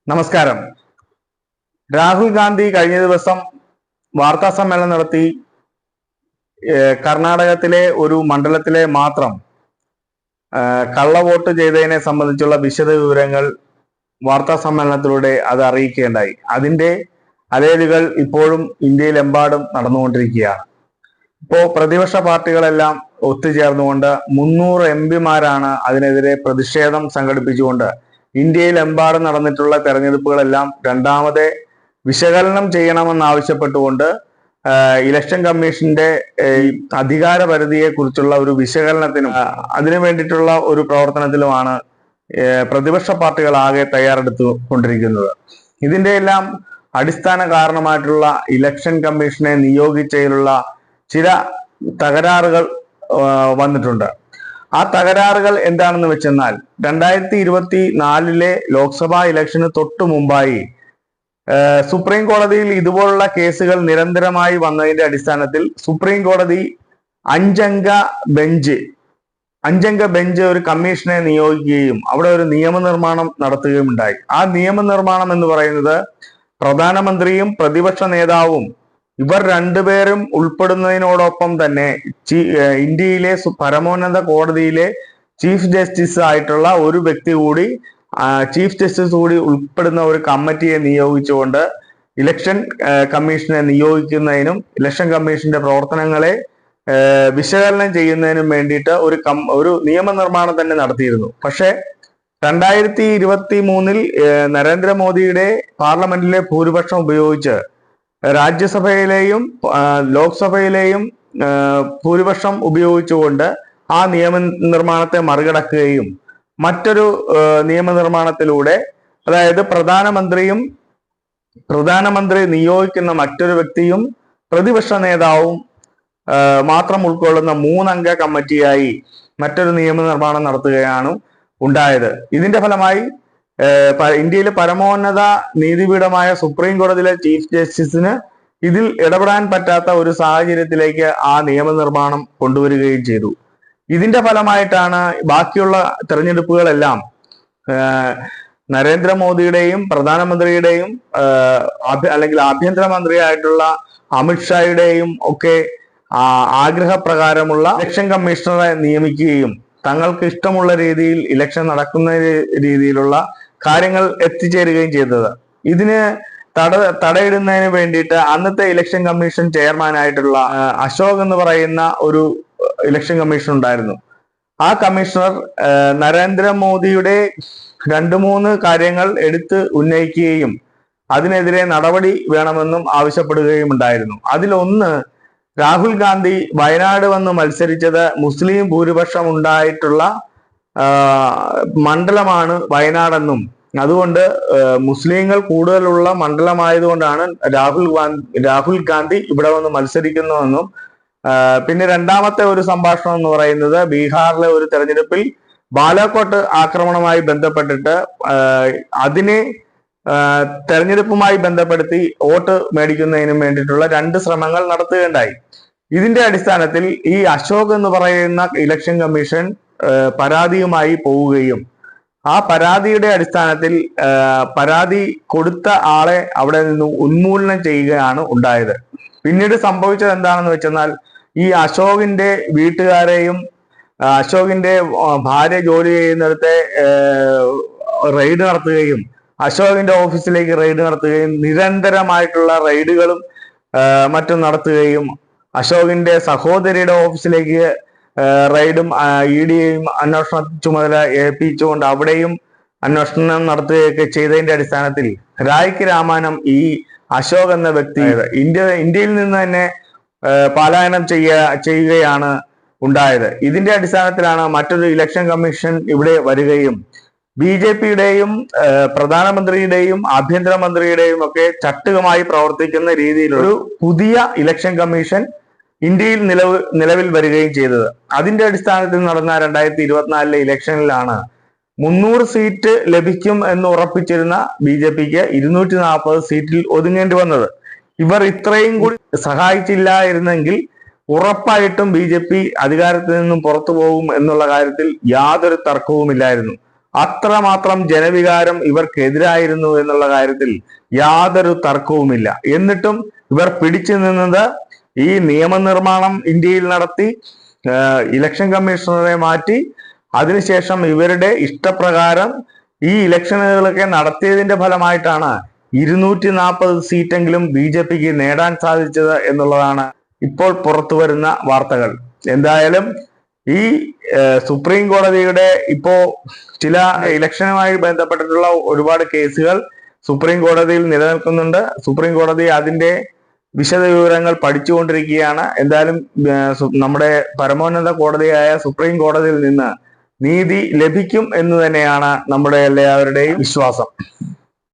നമസ്കാരം. രാഹുൽ ഗാന്ധി കഴിഞ്ഞ ദിവസം വാർത്താ സമ്മേളനം നടത്തി കർണാടകത്തിലെ ഒരു മണ്ഡലത്തിലെ മാത്രം കള്ളവോട്ട് ചെയ്തതിനെ സംബന്ധിച്ചുള്ള വിശദ വിവരങ്ങൾ വാർത്താ സമ്മേളനത്തിലൂടെ അത് അറിയിക്കുകയുണ്ടായി. അതിന്റെ അലയലുകൾ ഇപ്പോഴും ഇന്ത്യയിലെമ്പാടും നടന്നുകൊണ്ടിരിക്കുകയാണ്. ഇപ്പോൾ പ്രതിപക്ഷ പാർട്ടികളെല്ലാം ഒത്തുചേർന്നുകൊണ്ട് 300 എംപിമാരാണ് അതിനെതിരെ പ്രതിഷേധം സംഘടിപ്പിച്ചുകൊണ്ട് ഇന്ത്യയിലെമ്പാടും നടന്നിട്ടുള്ള തെരഞ്ഞെടുപ്പുകളെല്ലാം രണ്ടാമത് വിശകലനം ചെയ്യണമെന്നാവശ്യപ്പെട്ടുകൊണ്ട് ഇലക്ഷൻ കമ്മീഷന്റെ അധികാര പരിധിയെ കുറിച്ചുള്ള ഒരു വിശകലനത്തിനും അതിനു വേണ്ടിയിട്ടുള്ള ഒരു പ്രവർത്തനത്തിലുമാണ് പ്രതിപക്ഷ പാർട്ടികൾ ആകെ തയ്യാറെടുത്തുകൊണ്ടിരിക്കുന്നത്. ഇതിന്റെ എല്ലാം അടിസ്ഥാന കാരണമായിട്ടുള്ള ഇലക്ഷൻ കമ്മീഷനെ നിയോഗിച്ചതിലുള്ള ചില തകരാറുകൾ വന്നിട്ടുണ്ട്. ആ തകരാറുകൾ എന്താണെന്ന് വെച്ചെന്നാൽ 2024 ലോക്സഭാ ഇലക്ഷന് തൊട്ടു മുമ്പായി സുപ്രീം കോടതിയിൽ ഇതുപോലുള്ള കേസുകൾ നിരന്തരമായി വന്നതിന്റെ അടിസ്ഥാനത്തിൽ സുപ്രീം കോടതി അഞ്ചംഗ ബെഞ്ച് ഒരു കമ്മീഷനെ നിയോഗിക്കുകയും അവിടെ ഒരു നിയമനിർമ്മാണം നടത്തുകയും ഉണ്ടായി. ആ നിയമനിർമ്മാണം എന്ന് പറയുന്നത് പ്രധാനമന്ത്രിയും പ്രതിപക്ഷ നേതാവും ഇവർ രണ്ടുപേരും ഉൾപ്പെടുന്നതിനോടൊപ്പം തന്നെ ഇന്ത്യയിലെ പരമോന്നത കോടതിയിലെ ചീഫ് ജസ്റ്റിസ് ആയിട്ടുള്ള ഒരു വ്യക്തി കൂടി ചീഫ് ജസ്റ്റിസ് കൂടി ഉൾപ്പെടുന്ന ഒരു കമ്മിറ്റിയെ നിയോഗിച്ചുകൊണ്ട് ഇലക്ഷൻ കമ്മീഷനെ നിയോഗിക്കുന്നതിനും ഇലക്ഷൻ കമ്മീഷന്റെ പ്രവർത്തനങ്ങളെ വിശകലനം ചെയ്യുന്നതിനും വേണ്ടിയിട്ട് ഒരു നിയമനിർമ്മാണം തന്നെ നടത്തിയിരുന്നു. പക്ഷെ 2023 നരേന്ദ്രമോദിയുടെ പാർലമെന്റിലെ ഭൂരിപക്ഷം ഉപയോഗിച്ച് രാജ്യസഭയിലെയും ലോക്സഭയിലെയും ഭൂരിപക്ഷം ഉപയോഗിച്ചുകൊണ്ട് ആ നിയമനിർമ്മാണത്തെ മറികടക്കുകയും മറ്റൊരു നിയമനിർമ്മാണത്തിലൂടെ, അതായത് പ്രധാനമന്ത്രി നിയോഗിക്കുന്ന മറ്റൊരു വ്യക്തിയും പ്രതിപക്ഷ നേതാവും മാത്രം ഉൾക്കൊള്ളുന്ന 3 അംഗ കമ്മിറ്റിയായി മറ്റൊരു നിയമനിർമ്മാണം നടത്തുകയാണ് ഉണ്ടായത്. ഇതിന്റെ ഫലമായി ഇന്ത്യയിലെ പരമോന്നത നീതിപീഠമായ സുപ്രീം കോടതിയിലെ ചീഫ് ജസ്റ്റിസിന് ഇതിൽ ഇടപെടാൻ പറ്റാത്ത ഒരു സാഹചര്യത്തിലേക്ക് ആ നിയമനിർമ്മാണം കൊണ്ടുവരികയും ചെയ്തു. ഇതിന്റെ ഫലമായിട്ടാണ് ബാക്കിയുള്ള തെരഞ്ഞെടുപ്പുകളെല്ലാം നരേന്ദ്രമോദിയുടെയും പ്രധാനമന്ത്രിയുടെയും അല്ലെങ്കിൽ ആഭ്യന്തരമന്ത്രിയായിട്ടുള്ള അമിത്ഷായുടെയും ഒക്കെ ആഗ്രഹപ്രകാരമുള്ള ഇലക്ഷൻ കമ്മീഷണറെ നിയമിക്കുകയും തങ്ങൾക്ക് ഇഷ്ടമുള്ള രീതിയിൽ ഇലക്ഷൻ നടക്കുന്ന രീതിയിലുള്ള കാര്യങ്ങൾ എത്തിച്ചേരുകയും ചെയ്തത്. ഇതിന് തടയിടുന്നതിന് വേണ്ടിയിട്ട് അന്നത്തെ ഇലക്ഷൻ കമ്മീഷൻ ചെയർമാനായിട്ടുള്ള അശോക് എന്ന് പറയുന്ന ഒരു ഇലക്ഷൻ കമ്മീഷൻ ഉണ്ടായിരുന്നു. ആ കമ്മീഷണർ നരേന്ദ്രമോദിയുടെ 2-3 കാര്യങ്ങൾ എടുത്ത് ഉന്നയിക്കുകയും അതിനെതിരെ നടപടി വേണമെന്നും ആവശ്യപ്പെടുകയും ഉണ്ടായിരുന്നു. അതിലൊന്ന്, രാഹുൽ ഗാന്ധി വയനാട് വന്ന് മത്സരിച്ചത് മുസ്ലിം ഭൂരിപക്ഷം ഉണ്ടായിട്ടുള്ള മണ്ഡലമാണ് വയനാടെന്നും അതുകൊണ്ട് മുസ്ലിങ്ങൾ കൂടുതലുള്ള മണ്ഡലമായതുകൊണ്ടാണ് രാഹുൽ ഗാന്ധി ഇവിടെ വന്ന് മത്സരിക്കുന്നുവെന്നും, പിന്നെ രണ്ടാമത്തെ ഒരു സംഭാഷണം എന്ന് പറയുന്നത് ബീഹാറിലെ ഒരു തെരഞ്ഞെടുപ്പിൽ ബാലാകോട്ട് ആക്രമണവുമായി ബന്ധപ്പെട്ടിട്ട് അതിനെ തെരഞ്ഞെടുപ്പുമായി ബന്ധപ്പെടുത്തി വോട്ട് മേടിക്കുന്നതിനും വേണ്ടിയിട്ടുള്ള 2 ശ്രമങ്ങൾ നടത്തുകയുണ്ടായി. ഇതിന്റെ അടിസ്ഥാനത്തിൽ ഈ അശോക് എന്ന് പറയുന്ന ഇലക്ഷൻ കമ്മീഷൻ പരാതിയുമായി പോവുകയും ആ പരാതിയുടെ അടിസ്ഥാനത്തിൽ പരാതി കൊടുത്ത ആളെ അവിടെ നിന്ന് ഉന്മൂലനം ചെയ്യുകയാണ് ഉണ്ടായത്. പിന്നീട് സംഭവിച്ചത് എന്താണെന്ന് വെച്ചെന്നാൽ ഈ അശോകിന്റെ വീട്ടുകാരെയും അശോകിന്റെ ഭാര്യ ജോലി ചെയ്യുന്നിടത്തെ റെയ്ഡ് നടത്തുകയും അശോകിന്റെ ഓഫീസിലേക്ക് റെയ്ഡ് നടത്തുകയും നിരന്തരമായിട്ടുള്ള റെയ്ഡുകളും മറ്റും നടത്തുകയും അശോകിന്റെ സഹോദരിയുടെ ഓഫീസിലേക്ക് റെയ്ഡും EDയും അന്വേഷണ ചുമതല ഏൽപ്പിച്ചുകൊണ്ട് അവിടെയും അന്വേഷണം നടത്തുകയൊക്കെ ചെയ്തതിന്റെ അടിസ്ഥാനത്തിൽ രായ്ക്ക് രാമാനം ഈ അശോക് എന്ന വ്യക്തി ഇന്ത്യയിൽ നിന്ന് തന്നെ പലായനം ചെയ്യുകയാണ് ഉണ്ടായത്. ഇതിന്റെ അടിസ്ഥാനത്തിലാണ് മറ്റൊരു ഇലക്ഷൻ കമ്മീഷൻ ഇവിടെ വരികയും BJPയുടെയും പ്രധാനമന്ത്രിയുടെയും ആഭ്യന്തരമന്ത്രിയുടെയും ഒക്കെ ചട്ടുകമായി പ്രവർത്തിക്കുന്ന രീതിയിലൊരു പുതിയ ഇലക്ഷൻ കമ്മീഷൻ ഇന്ത്യയിൽ നിലവിൽ വരികയും ചെയ്തത്. അതിന്റെ അടിസ്ഥാനത്തിൽ നടന്ന 2024 ഇലക്ഷനിലാണ് 300 സീറ്റ് ലഭിക്കും എന്ന് ഉറപ്പിച്ചിരുന്ന BJPക്ക് 240 സീറ്റിൽ ഒതുങ്ങേണ്ടി വന്നത്. ഇവർ ഇത്രയും കൂടി സഹായിച്ചില്ലായിരുന്നെങ്കിൽ ഉറപ്പായിട്ടും BJP അധികാരത്തിൽ നിന്നും പുറത്തു പോകും എന്നുള്ള കാര്യത്തിൽ യാതൊരു തർക്കവുമില്ലായിരുന്നു. അത്രമാത്രം ജനവികാരം ഇവർക്കെതിരായിരുന്നു എന്നുള്ള കാര്യത്തിൽ യാതൊരു തർക്കവുമില്ല. എന്നിട്ടും ഇവർ പിടിച്ചു നിന്നത് ഈ നിയമനിർമ്മാണം ഇന്ത്യയിൽ നടത്തി, ഇലക്ഷൻ കമ്മീഷണറെ മാറ്റി, അതിനുശേഷം ഇവരുടെ ഇഷ്ടപ്രകാരം ഈ ഇലക്ഷനുകളൊക്കെ നടത്തിയതിന്റെ ഫലമായിട്ടാണ് 240 സീറ്റെങ്കിലും BJPക്ക് നേടാൻ സാധിച്ചത് എന്നുള്ളതാണ് ഇപ്പോൾ പുറത്തു വരുന്ന വാർത്തകൾ. എന്തായാലും ഈ സുപ്രീം കോടതിയുടെ ഇപ്പോ ചില ഇലക്ഷനുമായി ബന്ധപ്പെട്ടിട്ടുള്ള ഒരുപാട് കേസുകൾ സുപ്രീം കോടതിയിൽ നിലനിൽക്കുന്നുണ്ട്. സുപ്രീം കോടതി അതിന്റെ വിശദവിവരങ്ങൾ പഠിച്ചുകൊണ്ടിരിക്കുകയാണ്. എന്തായാലും നമ്മുടെ പരമോന്നത കോടതിയായ സുപ്രീം കോടതിയിൽ നിന്ന് നീതി ലഭിക്കും എന്ന് തന്നെയാണ് നമ്മുടെ എല്ലാവരുടെയും വിശ്വാസം.